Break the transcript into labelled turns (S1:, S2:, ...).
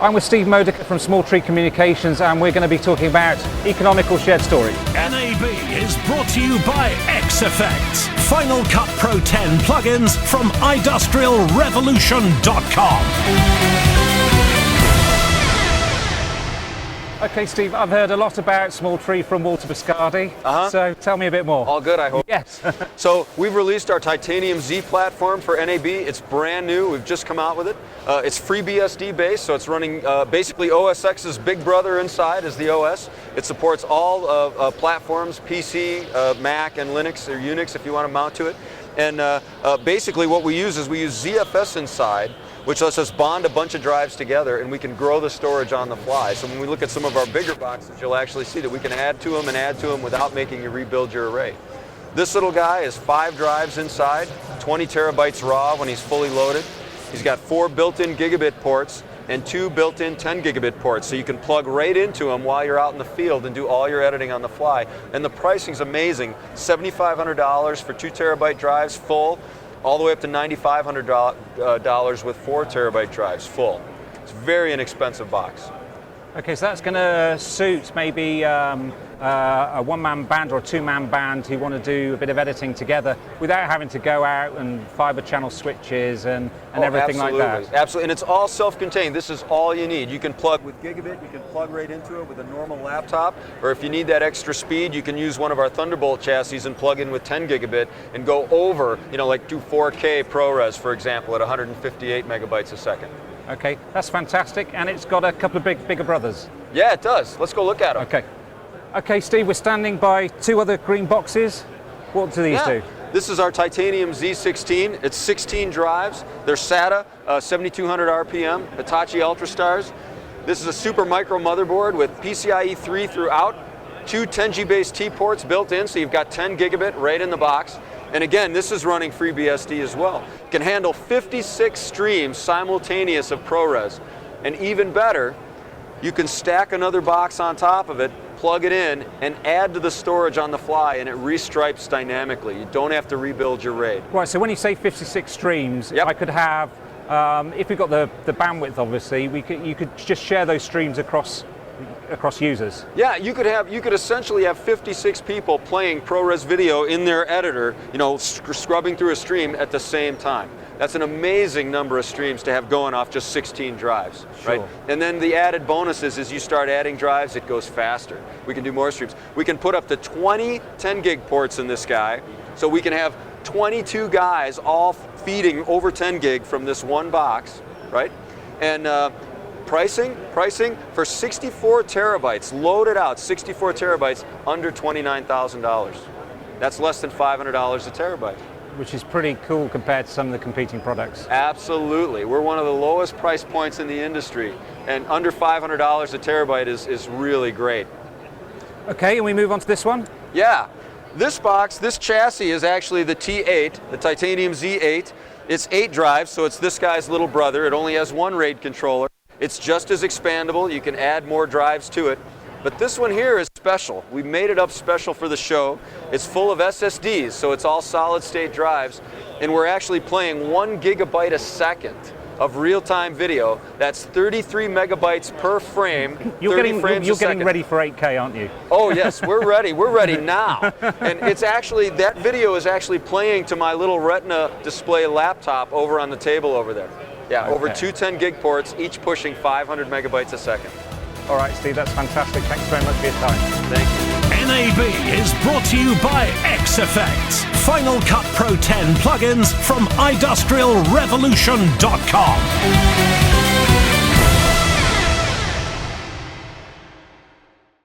S1: I'm with Steve Modica from Small Tree Communications, and we're going to be talking about economical shared storage.
S2: NAB is brought to you by X-Effects, Final Cut Pro 10 plugins from industrialrevolution.com.
S1: Okay, Steve, I've heard a lot about Small Tree from Walter Biscardi, so tell me a bit more.
S3: All good, I hope.
S1: Yes.
S3: So we've released our Titanium Z platform for NAB. It's brand new. We've just come out with it. It's FreeBSD based, so it's running basically OS X's big brother inside is the OS. It supports all platforms, PC, Mac, and Linux or Unix if you want to mount to it. And basically what we use is we use ZFS inside, which lets us bond a bunch of drives together, and we can grow the storage on the fly. So when we look at some of our bigger boxes, you'll actually see that we can add to them without making you rebuild your array. This little guy is 5 drives inside, 20 terabytes raw when he's fully loaded. He's got 4 built-in gigabit ports and 2 built-in 10 gigabit ports, so you can plug right into them while you're out in the field and do all your editing on the fly. And the pricing's amazing, $7,500 for 2 terabyte drives full, all the way up to $9,500 with 4 terabyte drives full. It's a very inexpensive box.
S1: Okay, so that's going to suit maybe a one-man band or a two-man band who want to do a bit of editing together without having to go out and fiber channel switches and everything like that.
S3: Absolutely, and it's all self-contained. This is all you need. You can plug with gigabit, you can plug right into it with a normal laptop, or if you need that extra speed, you can use one of our Thunderbolt chassis and plug in with 10 gigabit and go over, like do 4K ProRes, for example, at 158 megabytes a second.
S1: Okay, that's fantastic, and it's got a couple of bigger brothers.
S3: Yeah, it does. Let's go look at them.
S1: Okay, Steve, we're standing by 2 other green boxes. What do these do?
S3: This is our Titanium Z16. It's 16 drives. They're SATA, 7200 RPM, Hitachi UltraStars. This is a super micro motherboard with PCIe 3 throughout, 2 10G based T ports built in, so you've got 10 gigabit right in the box. And again, this is running FreeBSD as well. It can handle 56 streams simultaneous of ProRes. And even better, you can stack another box on top of it, plug it in, and add to the storage on the fly, and it restripes dynamically. You don't have to rebuild your RAID.
S1: Right, so when you say 56 streams, I could have, if we got the bandwidth obviously, you could just share those streams across users. Yeah,
S3: you could essentially have 56 people playing ProRes video in their editor, scrubbing through a stream at the same time. That's an amazing number of streams to have going off just 16 drives, right? And then the added bonus is as you start adding drives, it goes faster. We can do more streams. We can put up to 20 10 gig ports in this guy, so we can have 22 guys all feeding over 10 gig from this one box, right? And pricing for 64 terabytes, loaded out 64 terabytes, under $29,000. That's less than $500 a terabyte.
S1: Which is pretty cool compared to some of the competing products.
S3: Absolutely. We're one of the lowest price points in the industry, and under $500 a terabyte is really great.
S1: Okay, and we move on to this one?
S3: Yeah. This chassis is actually the T8, the Titanium Z8. It's 8 drives, so it's this guy's little brother. It only has 1 RAID controller. It's just as expandable. You can add more drives to it. But this one here is special. We made it up special for the show. It's full of SSDs, so it's all solid state drives. And we're actually playing 1 gigabyte a second of real-time video. That's 33 megabytes per frame, 30 frames a second. You're getting
S1: ready for 8K, aren't you?
S3: Oh yes, we're ready. We're ready now. And it's actually, that video is actually playing to my little Retina display laptop over on the table over there. Yeah, over 2 10 gig ports, each pushing 500 megabytes a second.
S1: All right, Steve, that's fantastic. Thanks very much for your time.
S3: Thank you.
S2: NAB is brought to you by X-Effects, Final Cut Pro 10 plugins from industrialrevolution.com.